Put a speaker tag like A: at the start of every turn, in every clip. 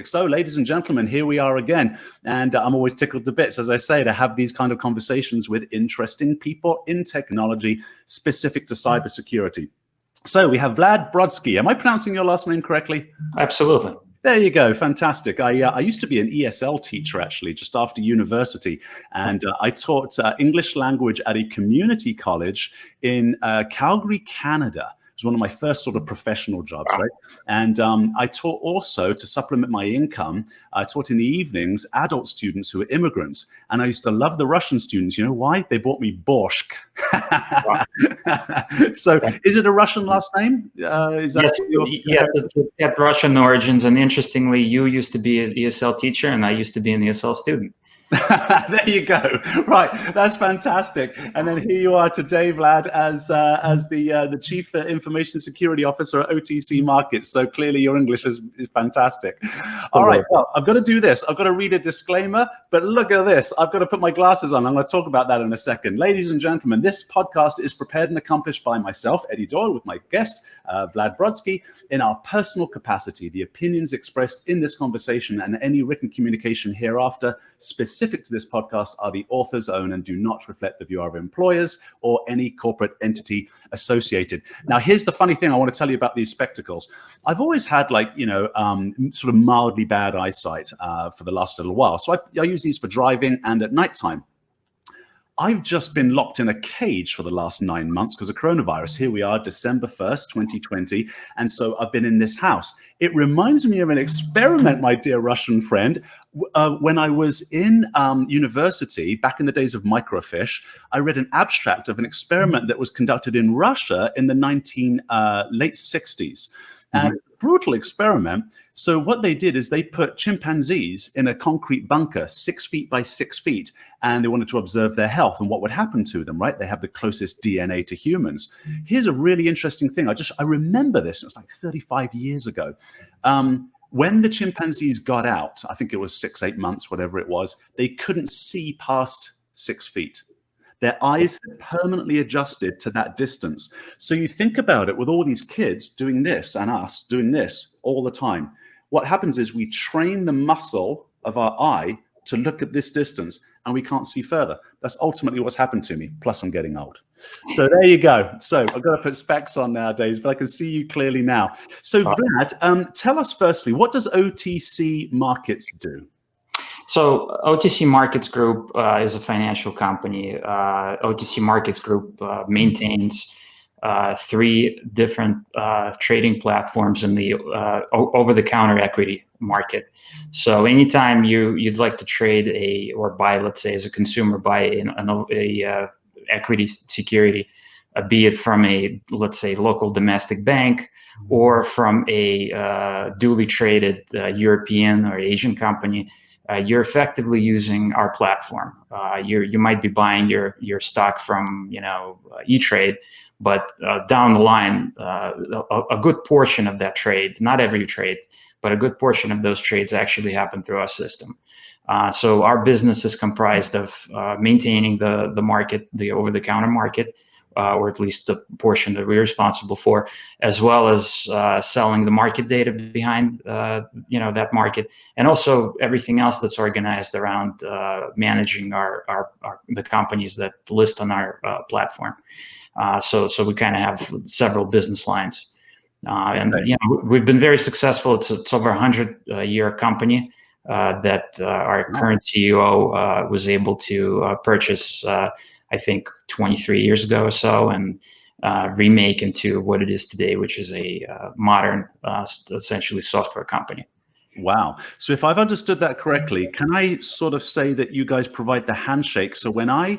A: So, ladies and gentlemen, here we are again. And I'm always tickled to bits, as I say, to have these kind of conversations with interesting people in technology specific to cybersecurity. So we have Vlad Brodsky. Am I pronouncing your last name correctly?
B: Absolutely.
A: There you go. Fantastic. I used to be an ESL teacher, actually, just after university. And I taught English language at a community college in Calgary, Canada. It was one of my first sort of professional jobs, right? And I taught also, to supplement my income, I taught in the evenings adult students who were immigrants. And I used to love the Russian students. You know why? They bought me borscht. So is it a Russian last name?
B: Yes, it had Russian origins. And interestingly, you used to be an ESL teacher and I used to be an ESL student.
A: There you go. Right, that's fantastic. And then here you are today, Vlad, as the Chief Information Security Officer at OTC Markets. So clearly your English is fantastic. All right, well, I've got to do this. I've got to read a disclaimer, but look at this. I've got to put my glasses on. I'm going to talk about that in a second. Ladies and gentlemen, this podcast is prepared and accomplished by myself, Eddie Doyle, with my guest, Vlad Brodsky, in our personal capacity. The opinions expressed in this conversation and any written communication hereafter specific to this podcast are the author's own and do not reflect the view of employers or any corporate entity associated. Now, here's the funny thing I want to tell you about these spectacles. I've always had sort of mildly bad eyesight for the last little while. So I use these for driving and at nighttime. I've just been locked in a cage for the last 9 months because of coronavirus. Here we are, December 1st, 2020. And so I've been in this house. It reminds me of an experiment, my dear Russian friend. When I was in university, back in the days of microfiche, I read an abstract of an experiment that was conducted in Russia in the late 60s. And brutal experiment. So what they did is they put chimpanzees in a concrete bunker 6 feet by 6 feet, and they wanted to observe their health and what would happen to them, right? They have the closest DNA to humans. Here's a really interesting thing. I remember this. It was like 35 years ago. When the chimpanzees got out, I think it was 6-8 months, whatever it was, they couldn't see past 6 feet. Their eyes had permanently adjusted to that distance. So you think about it with all these kids doing this and us doing this all the time. What happens is we train the muscle of our eye to look at this distance and we can't see further. That's ultimately what's happened to me. Plus I'm getting old. So there you go. So I've got to put specs on nowadays, but I can see you clearly now. So Vlad, tell us firstly, what does OTC Markets do?
B: So OTC Markets Group is a financial company. OTC Markets Group maintains 3 different trading platforms in the over-the-counter equity market. So anytime you'd like to trade or buy, let's say as a consumer, buy a equity security, be it from let's say local domestic bank or from a duly traded European or Asian company, you're effectively using our platform. You might be buying your stock from E-Trade, but down the line, a good portion of that trade, not every trade, but a good portion of those trades actually happen through our system. So our business is comprised of maintaining the market, the over-the-counter market, or at least the portion that we're responsible for, as well as selling the market data behind that market, and also everything else that's organized around managing the companies that list on our platform. So we kind of have several business lines, and we've been very successful. It's over 100-year company that our current CEO was able to purchase. I think 23 years ago or so, and remake into what it is today, which is a modern, essentially software company.
A: Wow. So if I've understood that correctly, can I sort of say that you guys provide the handshake? So when I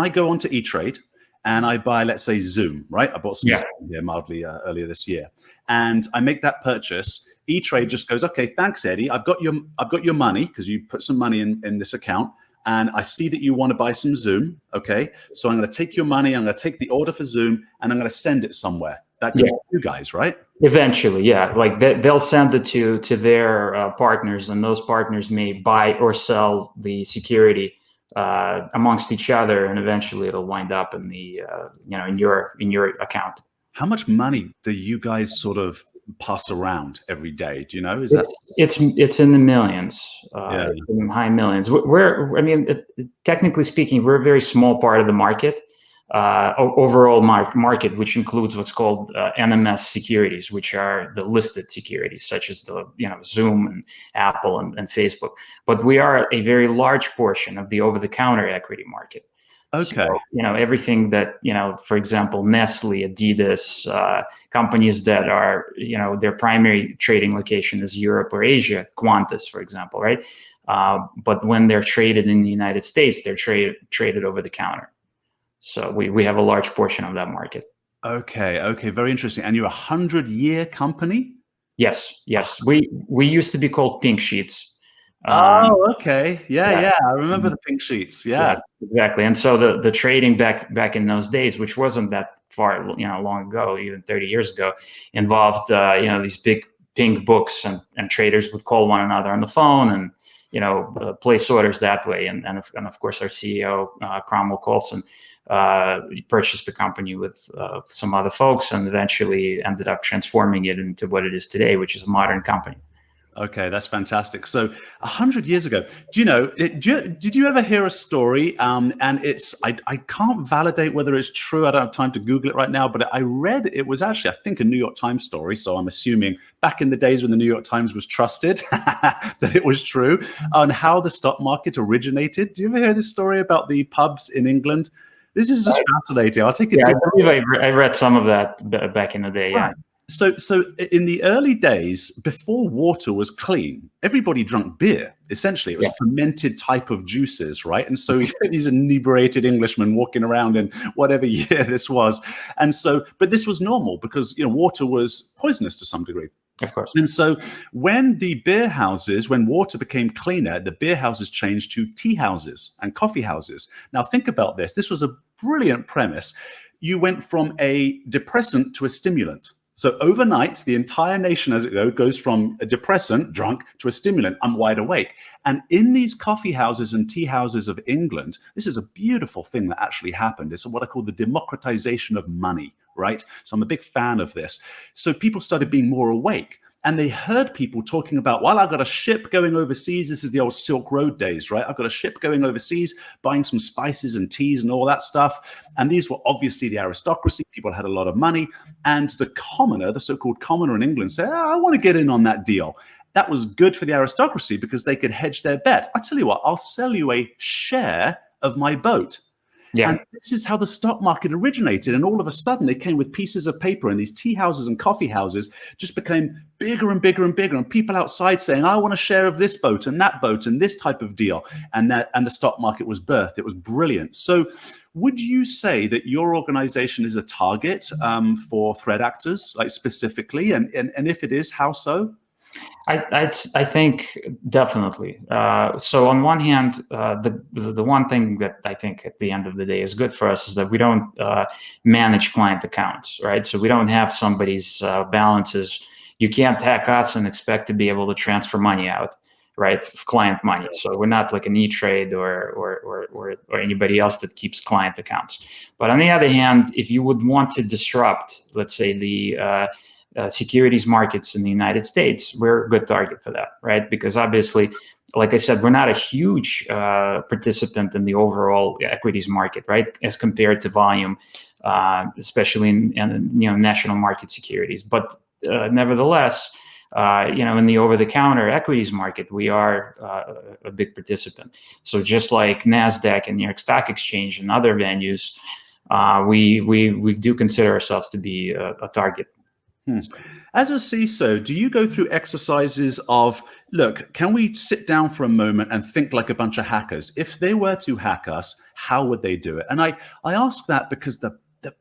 A: go onto E-Trade and I buy, let's say, Zoom, right? I bought some Zoom here mildly earlier this year, and I make that purchase. E-Trade just goes, okay, thanks, Eddie. I've got your money because you put some money in this account. And I see that you want to buy some Zoom, okay? So I'm going to take your money, I'm going to take the order for Zoom, and I'm going to send it somewhere. That goes to you guys, right?
B: Eventually, yeah. Like they'll send it to their partners, and those partners may buy or sell the security amongst each other, and eventually it'll wind up in the in your account.
A: How much money do you guys sort of pass around every day? Do you know? Is that?
B: It's in the millions,
A: Yeah.
B: in high millions. I mean, technically speaking, we're a very small part of the market, overall market, which includes what's called NMS securities, which are the listed securities, such as Zoom and Apple and Facebook. But we are a very large portion of the over-the-counter equity market.
A: Okay.
B: So, everything that, for example, Nestle, Adidas, companies that are, their primary trading location is Europe or Asia, Qantas, for example, right? But when they're traded in the United States, they're traded over the counter. So we have a large portion of that market.
A: Okay. Okay. Very interesting. And you're a 100-year company?
B: Yes. We used to be called Pink Sheets.
A: Oh, okay. Yeah.
B: Yeah.
A: I remember the pink sheets.
B: Yeah,
A: Yeah.
B: exactly. And so the trading back in those days, which wasn't that far, long ago, even 30 years ago, involved these big pink books, and traders would call one another on the phone and place orders that way. And of course our CEO Cromwell Coulson purchased the company with some other folks, and eventually ended up transforming it into what it is today, which is a modern company.
A: Okay, that's fantastic. So 100 years ago, do you know, did you ever hear a story? And I can't validate whether it's true. I don't have time to Google it right now, but I read it was actually, I think, a New York Times story. So I'm assuming back in the days when the New York Times was trusted, that it was true, on how the stock market originated. Do you ever hear this story about the pubs in England? This is just fascinating. I'll take it.
B: Yeah, I believe I read some of that back in the day. Yeah.
A: Right. So in the early days, before water was clean, everybody drank beer. Essentially, it was fermented type of juices, right? And so you had these inebriated Englishmen walking around in whatever year this was. And so, but this was normal because, water was poisonous to some degree.
B: Of course.
A: And so when water became cleaner, the beer houses changed to tea houses and coffee houses. Now, think about this. This was a brilliant premise. You went from a depressant to a stimulant. So overnight, the entire nation, as it goes from a depressant, drunk, to a stimulant, I'm wide awake. And in these coffee houses and tea houses of England, this is a beautiful thing that actually happened. It's what I call the democratization of money, right? So I'm a big fan of this. So people started being more awake. And they heard people talking about, well, I've got a ship going overseas. This is the old Silk Road days, right? I've got a ship going overseas, buying some spices and teas and all that stuff. And these were obviously the aristocracy. People had a lot of money. And the commoner, the so-called commoner in England, said, I want to get in on that deal. That was good for the aristocracy because they could hedge their bet. I tell you what, I'll sell you a share of my boat. Yeah. And this is how the stock market originated. And all of a sudden, they came with pieces of paper, and these tea houses and coffee houses just became bigger and bigger and bigger. And people outside saying, I want a share of this boat and that boat and this type of deal. And the stock market was birthed. It was brilliant. So would you say that your organization is a target for threat actors, like specifically? And if it is, how so?
B: I think definitely. So on one hand, the one thing that I think at the end of the day is good for us is that we don't manage client accounts, right? So we don't have somebody's balances. You can't hack us and expect to be able to transfer money out, right? Client money. So we're not like an E-Trade or anybody else that keeps client accounts. But on the other hand, if you would want to disrupt, let's say the securities markets in the United States, we're a good target for that, right? Because obviously, like I said, we're not a huge participant in the overall equities market, right? As compared to volume, especially in national market securities. But nevertheless, in the over-the-counter equities market, we are a big participant. So just like NASDAQ and New York Stock Exchange and other venues, we do consider ourselves to be a target.
A: As a CISO, do you go through exercises of, look, can we sit down for a moment and think like a bunch of hackers? If they were to hack us, how would they do it? And I ask that because the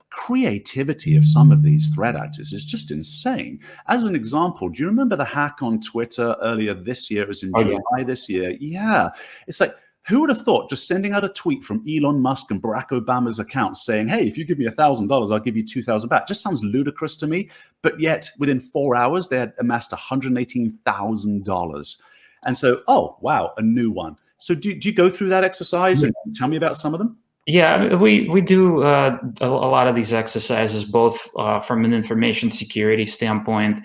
A: creativity of some of these threat actors is just insane. As an example, do you remember the hack on Twitter earlier this year? It was in July this year. Yeah. It's like, who would have thought just sending out a tweet from Elon Musk and Barack Obama's accounts saying, hey, if you give me $1,000, I'll give you $2,000 back. Just sounds ludicrous to me. But yet within 4 hours, they had amassed $118,000. And so, oh, wow, a new one. So do you go through that exercise and tell me about some of them?
B: Yeah, we do a lot of these exercises, both from an information security standpoint,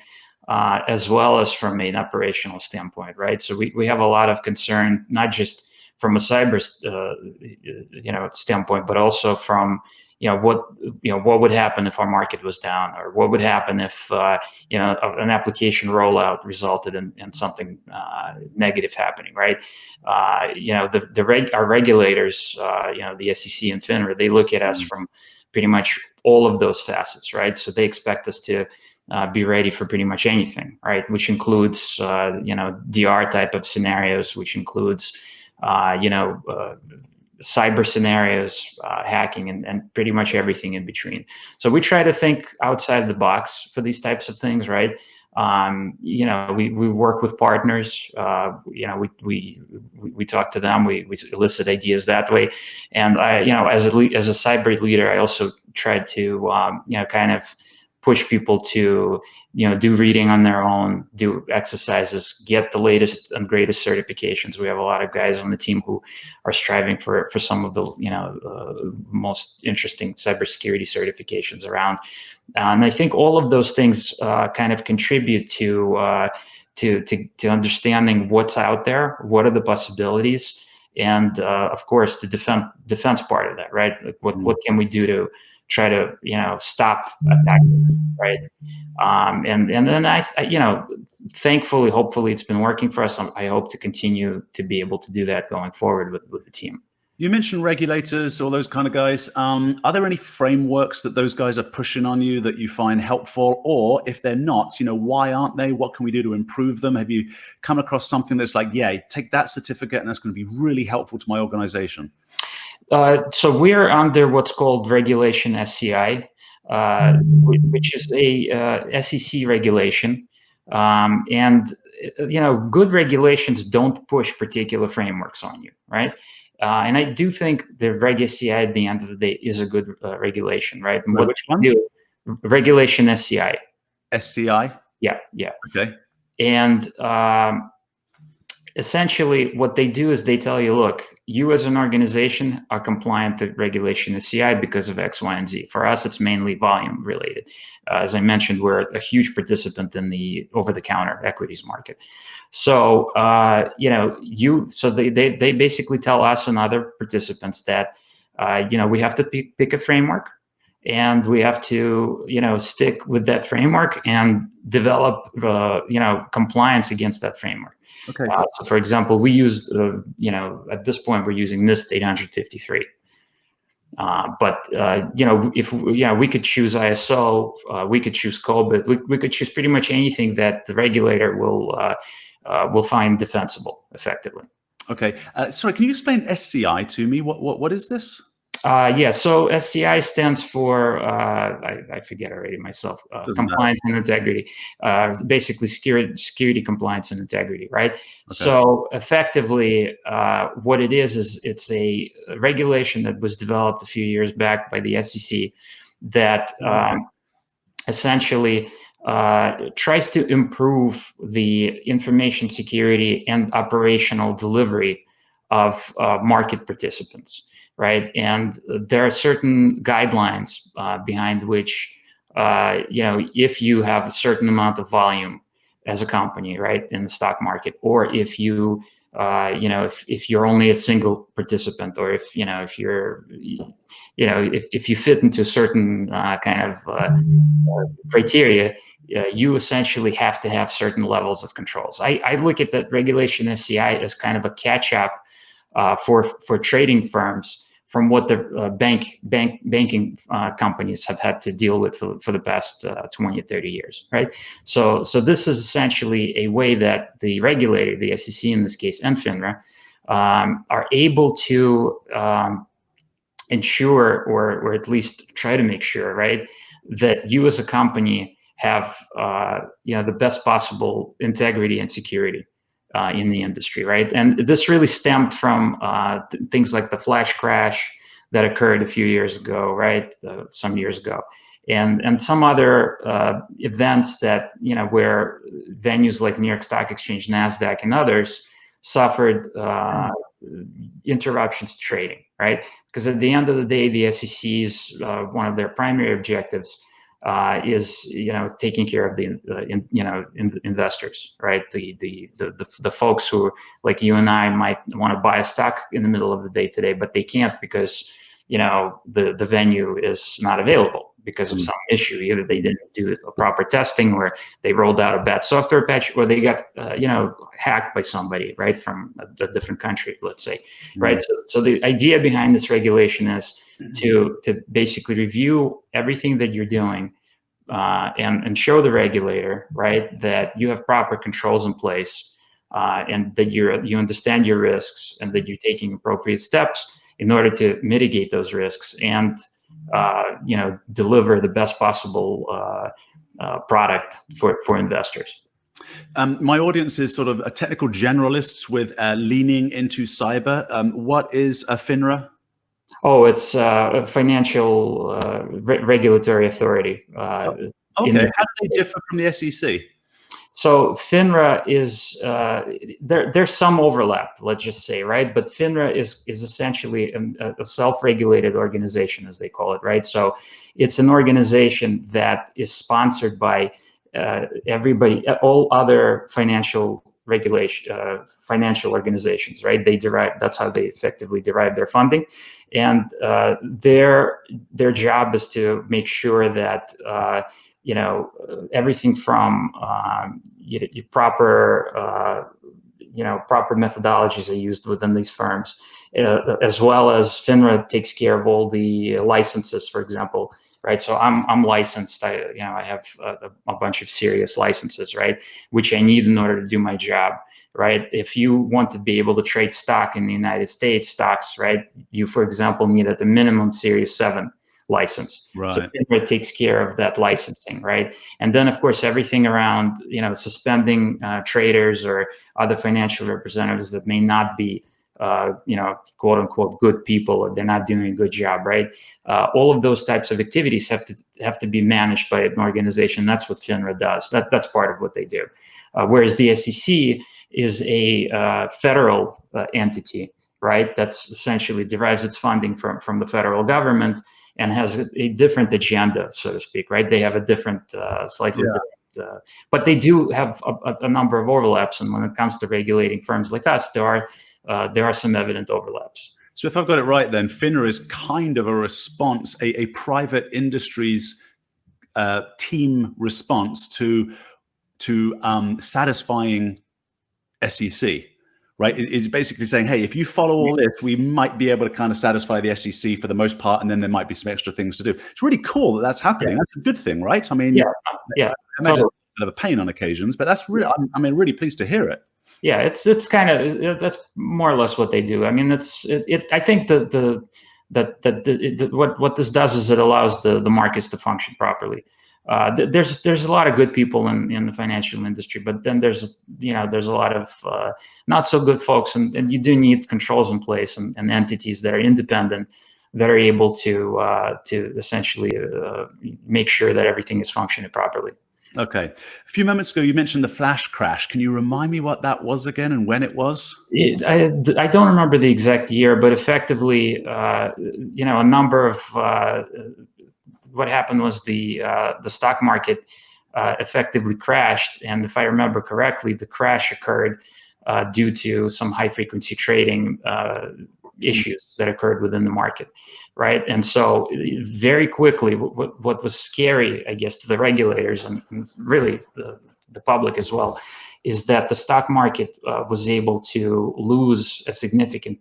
B: as well as from an operational standpoint, right? So we have a lot of concern, not just from a cyber standpoint, but also from what would happen if our market was down, or what would happen if an application rollout resulted in something negative happening, right? Our regulators, the SEC and FINRA, they look at us from pretty much all of those facets, right? So they expect us to be ready for pretty much anything, right? Which includes DR type of scenarios, which includes cyber scenarios, hacking, and pretty much everything in between. So we try to think outside the box for these types of things, right? We work with partners. We talk to them. We elicit ideas that way. And as a cyber leader, I also try to kind of push people to do reading on their own, do exercises, get the latest and greatest certifications. We have a lot of guys on the team who are striving for some of the most interesting cybersecurity certifications around. And I think all of those things kind of contribute to understanding what's out there, what are the possibilities, and of course the defense part of that, right? Like what can we do to try to stop attacking, right? And then thankfully, hopefully, it's been working for us. I hope to continue to be able to do that going forward with the team.
A: You mentioned regulators, all those kind of guys. Are there any frameworks that those guys are pushing on you that you find helpful? Or if they're not, why aren't they? What can we do to improve them? Have you come across something that's like, yeah, take that certificate and that's going to be really helpful to my organization?
B: So we're under what's called Regulation SCI, which is a SEC regulation. And good regulations don't push particular frameworks on you, right? And I do think the Reg SCI at the end of the day is a good regulation, right? And
A: Which one?
B: Regulation SCI.
A: SCI?
B: Yeah.
A: Okay.
B: And essentially what they do is they tell you, look, you as an organization are compliant to Regulation SCI because of X, Y, and Z. For us, it's mainly volume related. As I mentioned, we're a huge participant in the over-the-counter equities market. So, so they basically tell us and other participants that, we have to pick a framework, and we have to, stick with that framework and develop, compliance against that framework.
A: Okay.
B: So, for example, we use, at this point, we're using NIST 853. But if we could choose ISO, we could choose COBIT, we could choose pretty much anything that the regulator will find defensible effectively.
A: Okay. Sorry, can you explain SCI to me? What is this?
B: So SCI stands for, I forget already myself, compliance and integrity, basically security, compliance, and integrity, right? Okay. So effectively, what it is it's a regulation that was developed a few years back by the SEC that essentially tries to improve the information security and operational delivery of market participants. Right, and there are certain guidelines behind which, if you have a certain amount of volume as a company, right, in the stock market, or if you, if you're only a single participant, or if you're, if you fit into certain kind of criteria, you essentially have to have certain levels of controls. I look at that Regulation SCI as kind of a catch-up for trading firms from what the banking companies have had to deal with for the past 20 or 30 years, right? So this is essentially a way that the regulator, the SEC in this case, and FINRA, are able to ensure, or at least try to make sure, right, that you as a company have the best possible integrity and security in the industry, right? And this really stemmed from things like the flash crash that occurred a few years ago, right? Some years ago, and some other events that where venues like New York Stock Exchange, NASDAQ, and others suffered interruptions to trading, right? Because at the end of the day, the SEC's one of their primary objectives is taking care of the investors, right? The folks who, like you and I, might want to buy a stock in the middle of the day today, but they can't because the venue is not available because of some issue. Either they didn't do a proper testing, or they rolled out a bad software patch, or they got hacked by somebody, right, from a different country, let's say, right? So the idea behind this regulation is to basically review everything that you're doing and show the regulator, right, that you have proper controls in place, and that you understand your risks, and that you're taking appropriate steps in order to mitigate those risks and deliver the best possible product for investors.
A: My audience is sort of a technical generalists with leaning into cyber. What is a FINRA?
B: Oh, it's a financial regulatory authority.
A: Okay, how do they differ from the SEC?
B: So FINRA is there's some overlap, let's just say, right? But FINRA is essentially a self-regulated organization, as they call it, right? So it's an organization that is sponsored by everybody, all other financial organizations, right? That's how they effectively derive their funding, and their job is to make sure that everything from proper methodologies are used within these firms, as well as FINRA takes care of all the licenses, for example, right? So I'm licensed. I have a bunch of serious licenses, right, which I need in order to do my job, right? If you want to be able to trade stock in the United States, stocks, right, you, for example, need at the minimum Series 7 license.
A: Right.
B: So FINRA takes care of that licensing, right? And then, of course, everything around, suspending traders or other financial representatives that may not be, quote unquote, good people, or they're not doing a good job, right? All of those types of activities have to be managed by an organization. That's what FINRA does. That's part of what they do. Whereas the SEC is a federal entity, right? That's essentially derives its funding from the federal government, and has a different agenda, so to speak, right? They have a different, slightly different, but they do have a number of overlaps. And when it comes to regulating firms like us, there are some evident overlaps.
A: So if I've got it right, then FINRA is kind of a response, a private industries team response to satisfying SEC. Right, it's basically saying, hey, if you follow all this, we might be able to kind of satisfy the SEC for the most part, and then there might be some extra things to do. It's really cool that that's happening. That's a good thing, right? I mean, I imagine it's a bit of a pain on occasions, but that's really, I'm really pleased to hear it.
B: Yeah, it's kind of, that's more or less what they do. I mean, I think what this does is it allows the markets to function properly. There's a lot of good people in the financial industry, but then there's a lot of not so good folks, and you do need controls in place and entities that are independent, that are able to essentially make sure that everything is functioning properly.
A: Okay. A few moments ago, you mentioned the flash crash. Can you remind me what that was again and when it was?
B: I don't remember the exact year, but effectively, a number of what happened was the stock market effectively crashed, and if I remember correctly, the crash occurred due to some high frequency trading issues that occurred within the market, right? And so very quickly, what was scary, I guess, to the regulators and really the public as well, is that the stock market was able to lose a significant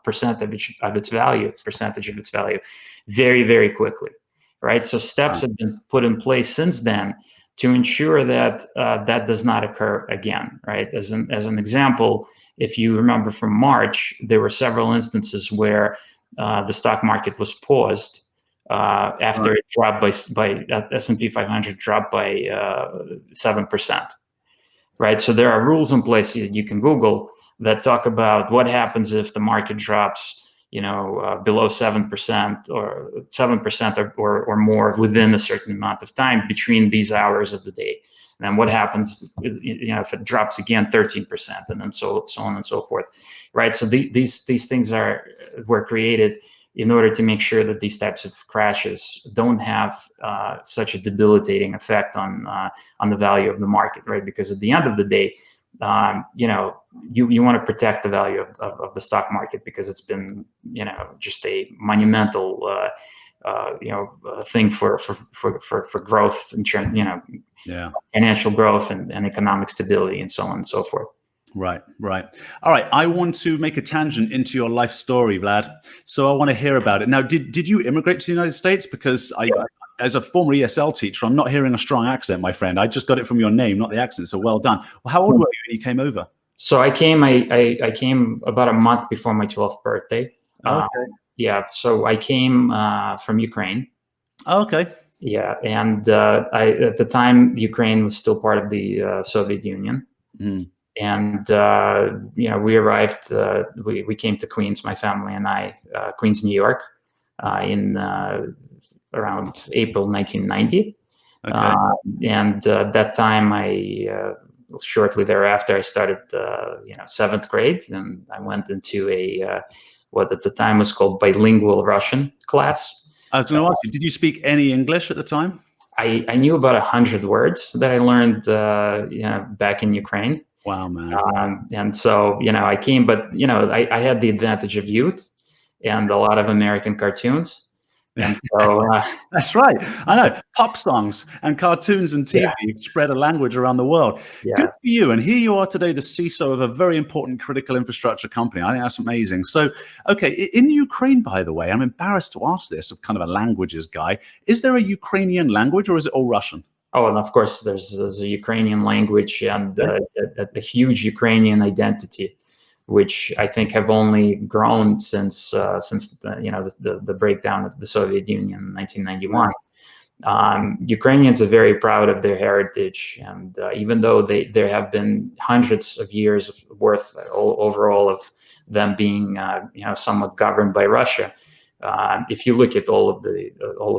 B: percentage of its value very, very quickly, right? So steps have been put in place since then to ensure that that does not occur again, right? As an example, if you remember from March, there were several instances where the stock market was paused after it dropped by S&P 500 dropped by 7%, right? So there are rules in place that you can Google that talk about what happens if the market drops, below 7% or 7% or more within a certain amount of time between these hours of the day. And then what happens, if it drops again 13%, and then so on and so forth, right? So these things were created, in order to make sure that these types of crashes don't have such a debilitating effect on the value of the market, right? Because at the end of the day, you want to protect the value of the stock market, because it's been, just a monumental thing for growth and financial growth and economic stability and so on and so forth.
A: Right. All right. I want to make a tangent into your life story, Vlad. So I want to hear about it. Now, did you immigrate to the United States? Because as a former ESL teacher, I'm not hearing a strong accent, my friend. I just got it from your name, not the accent. So well done. Well, how old were you when you came over?
B: So I came about a month before my 12th birthday.
A: Okay.
B: So I came from Ukraine.
A: Okay.
B: Yeah, and at the time, Ukraine was still part of the Soviet Union.
A: Mm.
B: And we arrived. We came to Queens, my family and I, Queens, New York, in around April 1990.
A: Okay.
B: And that time, shortly thereafter, I started 7th grade, and I went into a what at the time was called bilingual Russian class.
A: I was going to ask you, did you speak any English at the time?
B: I knew about 100 words that I learned back in Ukraine.
A: Wow, man.
B: And so, I came, but, I had the advantage of youth and a lot of American cartoons. And so
A: that's right. I know pop songs and cartoons and TV spread a language around the world.
B: Yeah.
A: Good for you. And here you are today, the CISO of a very important critical infrastructure company. I think that's amazing. So, okay, in Ukraine, by the way, I'm embarrassed to ask this of kind of a languages guy. Is there a Ukrainian language or is it all Russian?
B: Oh, and of course, there's a Ukrainian language and a huge Ukrainian identity, which I think have only grown since the breakdown of the Soviet Union in 1991. Ukrainians are very proud of their heritage, and even though there have been hundreds of years worth overall of them being somewhat governed by Russia. If you look at all of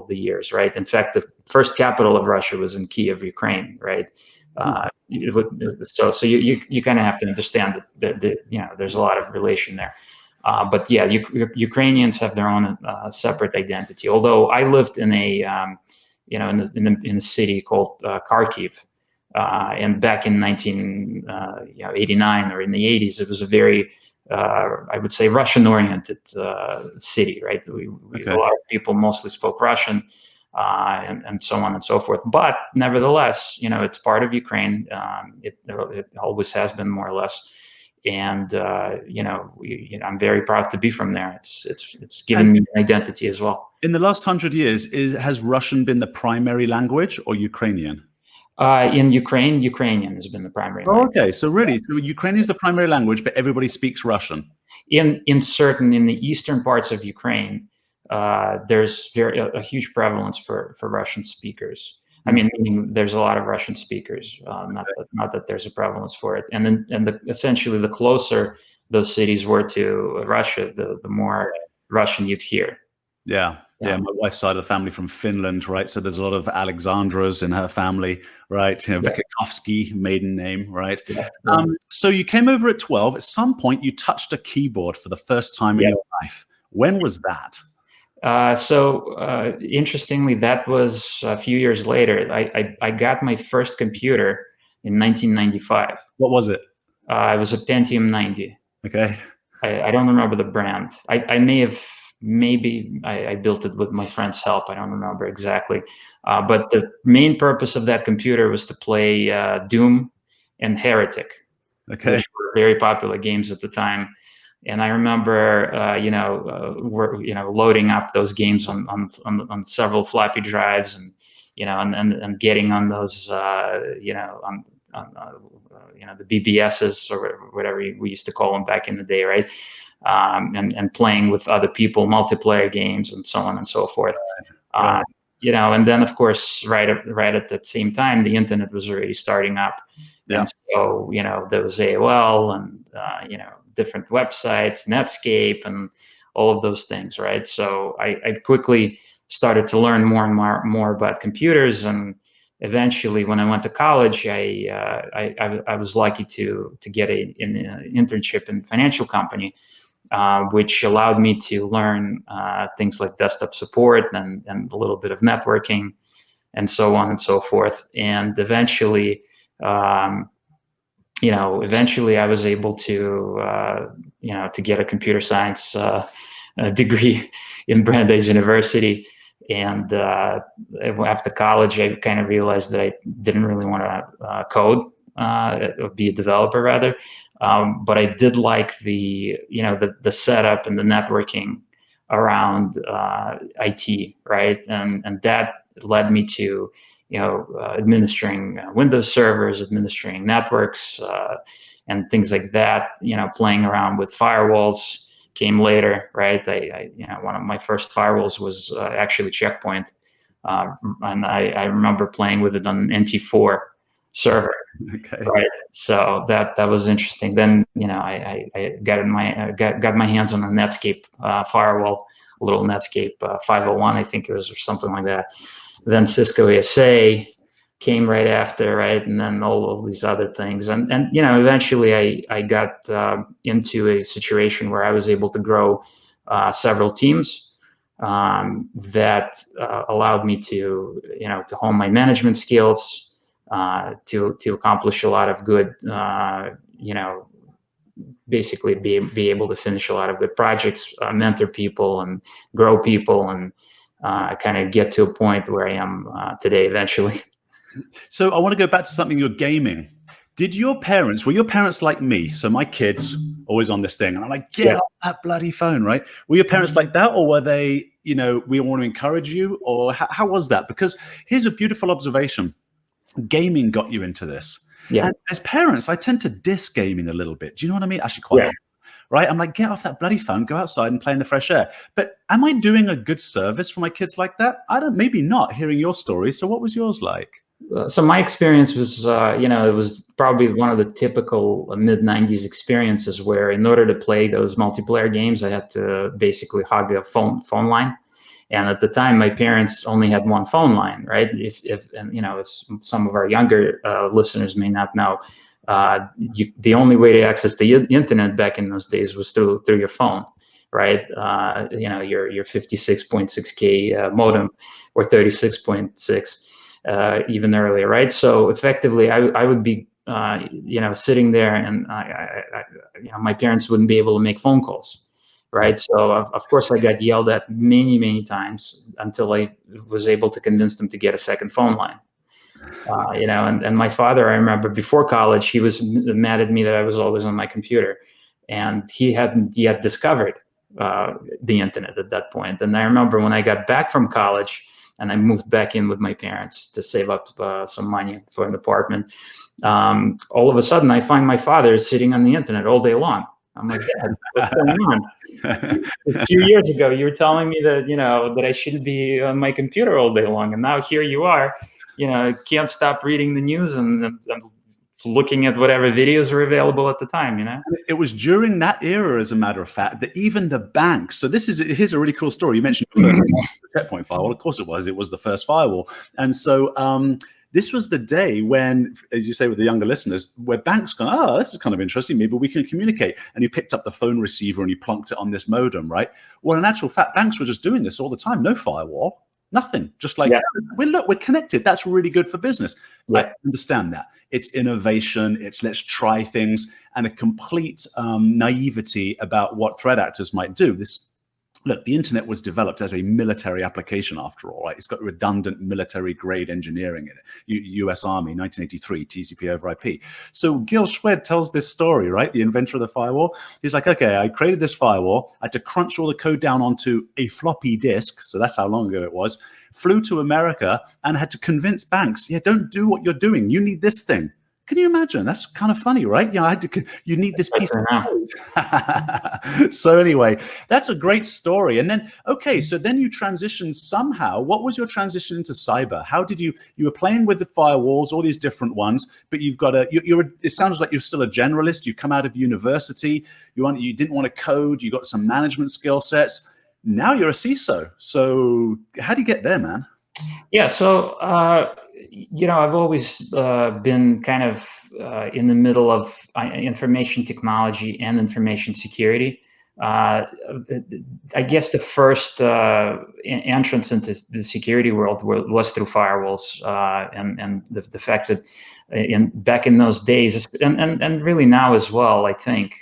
B: the years, right? In fact, the first capital of Russia was in Kiev, Ukraine, right? So you kind of have to understand that there's a lot of relation there. But yeah, Ukrainians have their own separate identity. Although I lived in a in a city called Kharkiv, and back in 1989 or in the 80s, it was a very I would say Russian-oriented city, right? A lot of people mostly spoke Russian, and so on and so forth. But nevertheless, it's part of Ukraine. It always has been, more or less. And I'm very proud to be from there. It's given me an identity as well.
A: In the last 100 years, has Russian been the primary language or Ukrainian?
B: In Ukraine, Ukrainian has been the primary language.
A: Okay, so really, Ukrainian is the primary language, but everybody speaks Russian.
B: In the eastern parts of Ukraine, there's a huge prevalence for Russian speakers. I mean, there's a lot of Russian speakers. Not that there's a prevalence for it. And essentially, the closer those cities were to Russia, the more Russian you'd hear.
A: Yeah. My wife's side of the family from Finland, right? So there's a lot of Alexandras in her family, right? Vikakovsky, maiden name, right? So you came over at 12. At some point, you touched a keyboard for the first time in your life. When was that?
B: Interestingly, that was a few years later. I got my first computer in 1995.
A: What was it?
B: It was a Pentium 90.
A: Okay.
B: I don't remember the brand. I may have. Maybe I built it with my friend's help. I don't remember exactly. But the main purpose of that computer was to play Doom and Heretic, which were very popular games at the time. And I remember, loading up those games on several floppy drives, and and getting on those, the BBSs or whatever we used to call them back in the day, right? And playing with other people, multiplayer games, and so on and so forth. And then of course, right at that same time, the internet was already starting up. And so, there was AOL and, different websites, Netscape, and all of those things, right? So I quickly started to learn more and more about computers. And eventually, when I went to college, I was lucky to get an internship in a financial company. which allowed me to learn things like desktop support and a little bit of networking and so on and so forth. And eventually, eventually I was able to, to get a computer science degree in Brandeis University. And after college, I kind of realized that I didn't really want to code or be a developer rather. But I did like the setup and the networking around IT, right? And that led me to administering Windows servers, administering networks, and things like that. Playing around with firewalls came later, right? One of my first firewalls was actually Checkpoint, and I remember playing with it on NT4 server.
A: Okay.
B: Right. So that was interesting. Then I got my hands on a Netscape firewall, a little Netscape 501, I think it was, or something like that. Then Cisco ASA came right after, right, and then all of these other things, and eventually I got into a situation where I was able to grow several teams that allowed me to to hone my management skills, to accomplish a lot of good, basically be able to finish a lot of good projects, mentor people and grow people, and kind of get to a point where I am today eventually.
A: So I want to go back to something you're gaming. Were your parents like me? So my kids always on this thing, and I'm like, get off that bloody phone, right? Were your parents like that, or were they, we want to encourage you, or how was that? Because here's a beautiful observation. Gaming got you into this.
B: Yeah.
A: And as parents, I tend to diss gaming a little bit. Do you know what I mean? Actually, quite a lot, right? I'm like, get off that bloody phone, go outside and play in the fresh air. But am I doing a good service for my kids like that? Maybe not, hearing your story. So what was yours like?
B: So my experience was, it was probably one of the typical mid-90s experiences where in order to play those multiplayer games, I had to basically hog a phone line. And at the time, my parents only had one phone line, right? As some of our younger listeners may not know, the only way to access the internet back in those days was through your phone, right? Your 56.6K modem, or 36.6. Even earlier, right? So effectively, I would be, sitting there, and my parents wouldn't be able to make phone calls, right? So of course, I got yelled at many times until I was able to convince them to get a second phone line. And my father, I remember before college, he was mad at me that I was always on my computer, and he hadn't yet discovered the internet at that point. And I remember when I got back from college, and I moved back in with my parents to save up some money for an apartment. All of a sudden, I find my father sitting on the internet all day long. I'm like, Dad, what's going on? A few years ago, you were telling me that that I shouldn't be on my computer all day long, and now here you are. Can't stop reading the news and looking at whatever videos are available at the time.
A: It was during that era, as a matter of fact, that even the banks. So here's a really cool story. You mentioned the Checkpoint firewall. Of course, it was the first firewall, and so this was the day when, as you say, with the younger listeners, where banks go, oh, this is kind of interesting. Maybe we can communicate. And you picked up the phone receiver and you plunked it on this modem, right? Well, in actual fact, banks were just doing this all the time. No firewall. Nothing. Just like, we're connected. That's really good for business. Yeah. I understand that. It's innovation. It's let's try things, and a complete naivety about what threat actors might do. Look, the internet was developed as a military application after all, right? It's got redundant military grade engineering in it. US Army, 1983, TCP over IP. So Gil Schwed tells this story, right? The inventor of the firewall. He's like, okay, I created this firewall. I had to crunch all the code down onto a floppy disk. So that's how long ago it was. Flew to America and had to convince banks, yeah, don't do what you're doing. You need this thing. Can you imagine? That's kind of funny, right? You need this piece of code. So anyway, that's a great story. And then, okay, so then you transitioned somehow. What was your transition into cyber? How did you were playing with the firewalls, all these different ones, but you've got it sounds like you're still a generalist. You come out of university. You didn't want to code. You got some management skill sets. Now you're a CISO. So how do you get there, man?
B: Yeah, so I've always been kind of in the middle of information technology and information security. I guess the first entrance into the security world was through firewalls, and the fact that back in those days, and really now as well, I think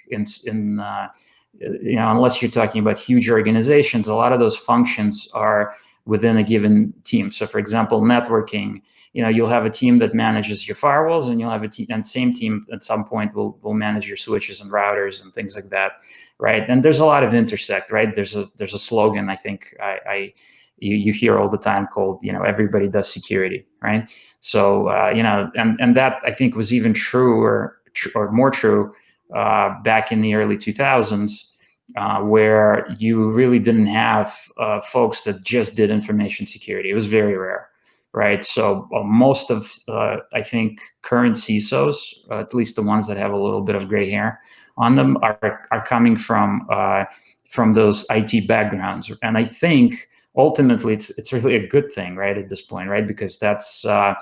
B: unless you're talking about huge organizations, a lot of those functions are within a given team. So, for example, networking, you'll have a team that manages your firewalls, and you'll have and same team at some point will manage your switches and routers and things like that, right? And there's a lot of intersect, right? There's a slogan I think you hear all the time called, everybody does security, right? So and that I think was even truer or more true back in the early 2000s. Where you really didn't have folks that just did information security. It was very rare, right? So most of, I think, current CISOs, at least the ones that have a little bit of gray hair on them, are coming from those IT backgrounds. And I think ultimately it's really a good thing, right, at this point, right? Because that's how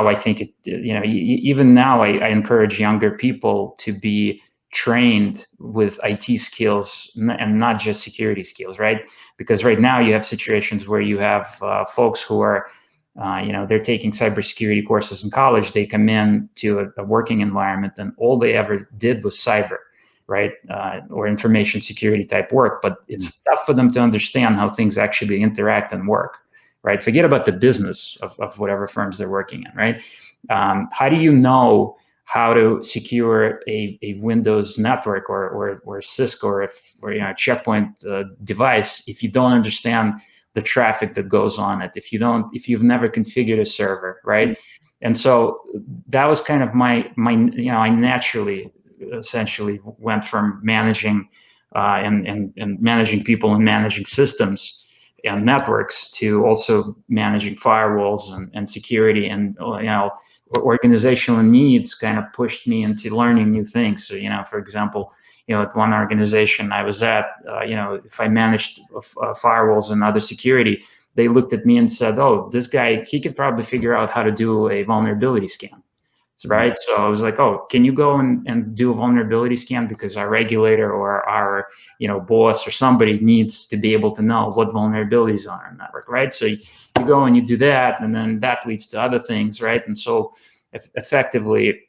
B: I think it, even now I encourage younger people to be trained with IT skills and not just security skills, right? Because right now you have situations where you have folks who are, they're taking cybersecurity courses in college. They come in to a working environment and all they ever did was cyber, right? Or information security type work, but it's tough for them to understand how things actually interact and work, right? Forget about the business of whatever firms they're working in, right? How do you know how to secure a Windows network or Cisco or a Checkpoint device if you don't understand the traffic that goes on it, if you've never configured a server, right? And so that was kind of my I naturally essentially went from managing and managing people and managing systems and networks to also managing firewalls and security, and organizational needs kind of pushed me into learning new things. So, for example, at one organization I was at, if I managed firewalls and other security, they looked at me and said, "Oh, this guy, he could probably figure out how to do a vulnerability scan." Right. So I was like, "Oh, can you go and do a vulnerability scan? Because our regulator or our, boss or somebody needs to be able to know what vulnerabilities are in the network." Right. So you go and you do that, and then that leads to other things. Right. And so effectively,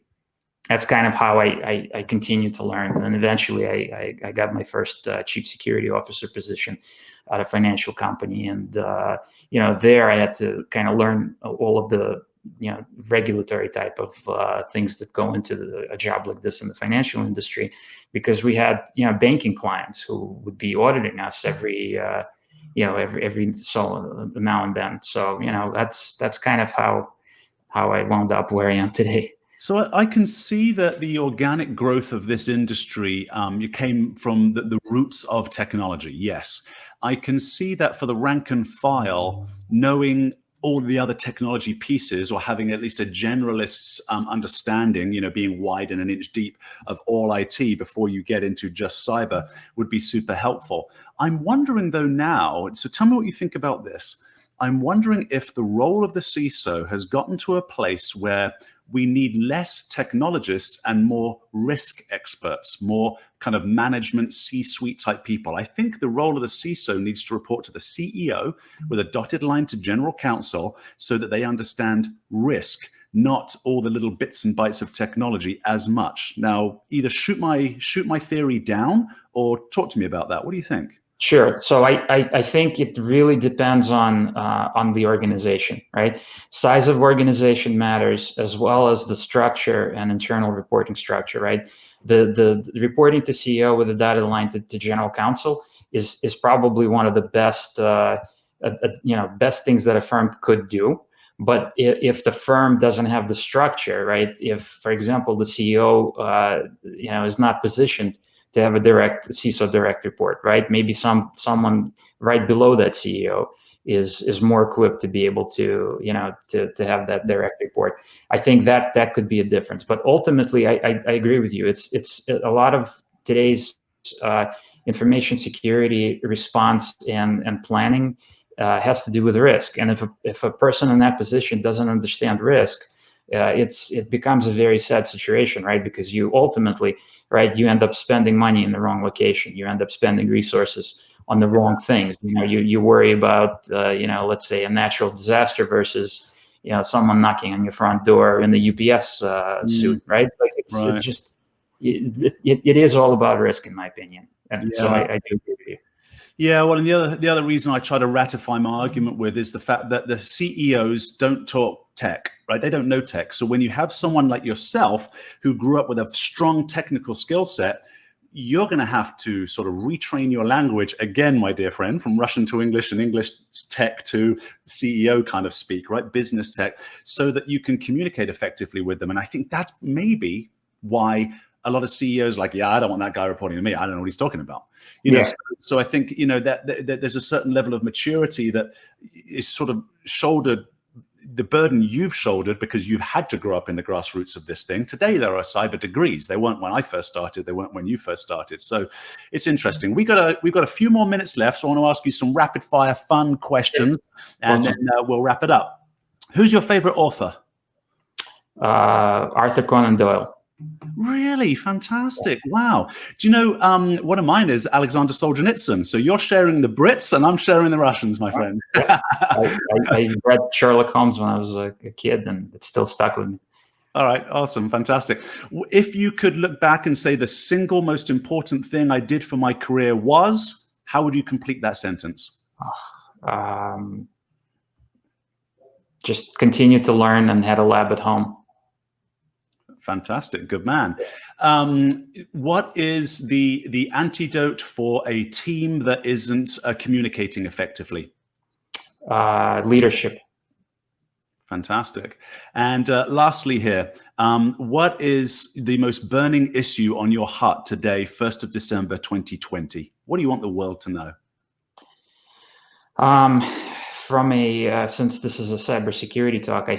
B: that's kind of how I continue to learn. And then eventually I got my first chief security officer position at a financial company. And, there I had to kind of learn all of the, regulatory type of things that go into a job like this in the financial industry, because we had, banking clients who would be auditing us every so now and then. So, that's kind of how I wound up where I am today.
A: So I can see that the organic growth of this industry, you came from the roots of technology. Yes, I can see that for the rank and file, knowing all the other technology pieces, or having at least a generalist's understanding, being wide and an inch deep of all IT before you get into just cyber, would be super helpful. I'm wondering though now, so tell me what you think about this. I'm wondering if the role of the CISO has gotten to a place where we need less technologists and more risk experts, more kind of management C-suite type people. I think the role of the CISO needs to report to the CEO with a dotted line to general counsel so that they understand risk, not all the little bits and bytes of technology as much. Now, either shoot my theory down or talk to me about that. What do you think?
B: Sure. So I think it really depends on the organization, right? Size of organization matters, as well as the structure and internal reporting structure, right? The reporting to CEO with a dotted line to general counsel is probably one of the best best things that a firm could do. But if the firm doesn't have the structure, right? If, for example, the CEO is not positioned to have a direct CISO direct report, right? Maybe someone right below that CEO is more equipped to be able to to have that direct report. I think that could be a difference. But ultimately, I agree with you. It's a lot of today's information security response and planning has to do with risk. And if a person in that position doesn't understand risk, it becomes a very sad situation, right? Because you ultimately, right, you end up spending money in the wrong location. You end up spending resources on the wrong things. You worry about, let's say a natural disaster versus, someone knocking on your front door in the UPS suit, right? Like it's just, it is all about risk, in my opinion. And so I do agree with you.
A: Yeah, well, and the other reason I try to ratify my argument with is the fact that the CEOs don't talk tech, right? They don't know tech. So when you have someone like yourself who grew up with a strong technical skill set, you're going to have to sort of retrain your language again, my dear friend, from Russian to English and English tech to CEO kind of speak, right? Business tech, so that you can communicate effectively with them. And I think that's maybe why a lot of CEOs like, I don't want that guy reporting to me. I don't know what he's talking about. So I think, that there's a certain level of maturity that is sort of shouldered, the burden you've shouldered because you've had to grow up in the grassroots of this thing. Today, there are cyber degrees. They weren't when I first started. They weren't when you first started. So it's interesting. We've got a few more minutes left. So I want to ask you some rapid fire fun questions, and then we'll wrap it up. Who's your favorite author?
B: Arthur Conan Doyle.
A: Really? Fantastic. Wow. Do you know, one of mine is Alexander Solzhenitsyn. So you're sharing the Brits and I'm sharing the Russians, my friend.
B: I read Sherlock Holmes when I was a kid, and it's still stuck with me.
A: All right. Awesome. Fantastic. If you could look back and say the single most important thing I did for my career was, how would you complete that sentence?
B: Just continue to learn and had a lab at home.
A: Fantastic. Good man. What is the antidote for a team that isn't communicating effectively?
B: Leadership.
A: Fantastic. And lastly here, what is the most burning issue on your heart today, 1st of December, 2020? What do you want the world to know? Since this is a cybersecurity talk, I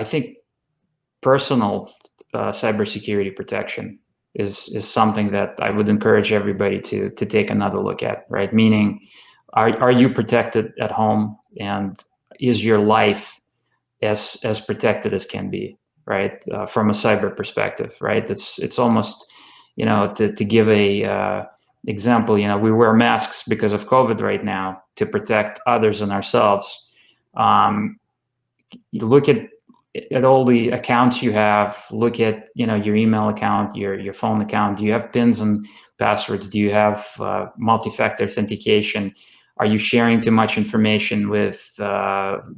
A: think personal cybersecurity protection is something that I would encourage everybody to take another look at, right? Meaning, are you protected at home, and is your life as protected as can be, right? From a cyber perspective, right? It's almost, to give a example, we wear masks because of COVID right now to protect others and ourselves. You look at all the accounts you have, look at, your email account, your phone account. Do you have PINs and passwords? Do you have multi-factor authentication? Are you sharing too much information with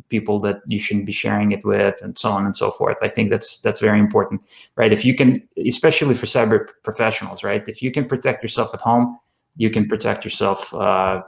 A: people that you shouldn't be sharing it with, and so on and so forth? I think that's very important, right? If you can, especially for cyber professionals, right? If you can protect yourself at home, you can protect yourself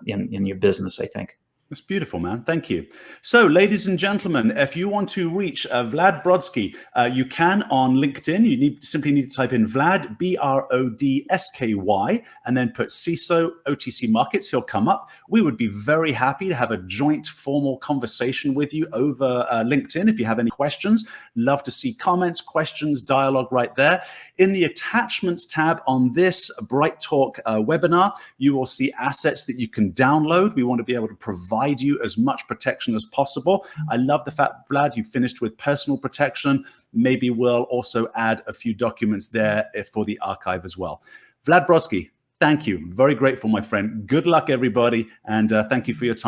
A: in your business, I think. That's beautiful, man. Thank you. So, ladies and gentlemen, if you want to reach Vlad Brodsky, you can on LinkedIn. You simply need to type in Vlad, Brodsky, and then put CISO OTC Markets. He'll come up. We would be very happy to have a joint formal conversation with you over LinkedIn. If you have any questions, love to see comments, questions, dialogue right there. In the attachments tab on this Bright Talk webinar, you will see assets that you can download. We want to be able to provide you as much protection as possible. I love the fact, Vlad, you finished with personal protection. Maybe we'll also add a few documents there for the archive as well. Vlad Brodsky, thank you. Very grateful, my friend. Good luck, everybody. And thank you for your time.